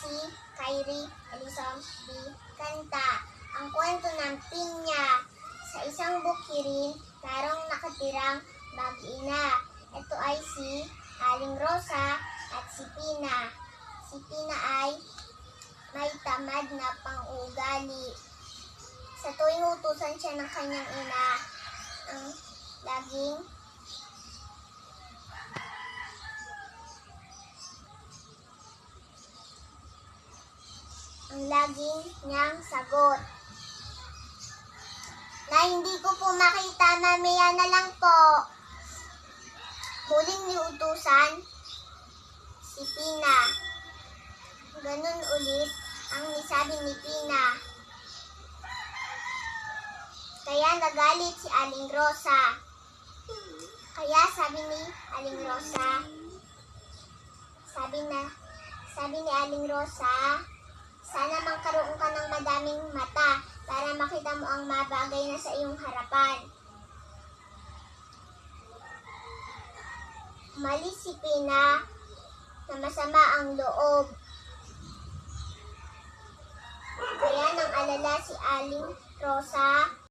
si Kyrie Elison B. Kanta. Ang kwento ng pinya. Sa isang bukirin, tarong nakatirang mag-ina. Ito ay si Aling Rosa at si Pina. Si Pina ay may tamad na pang-ugali. Sa tuwing utusan siya ng kanyang ina, ang laging niyang sagot na hindi ko po makita, mamaya na lang po. Huling niutusan si Pina. Ganun ulit ang nisabi ni Pina. Kaya nagalit si Aling Rosa. Kaya sabi ni Aling Rosa, sabi ni Aling Rosa, sana magkaroon ka ng madaming mata para makita mo ang mabagay na sa iyong harapan. Umalis si Pina na masama ang loob. Kaya nang alala si Aling Rosa,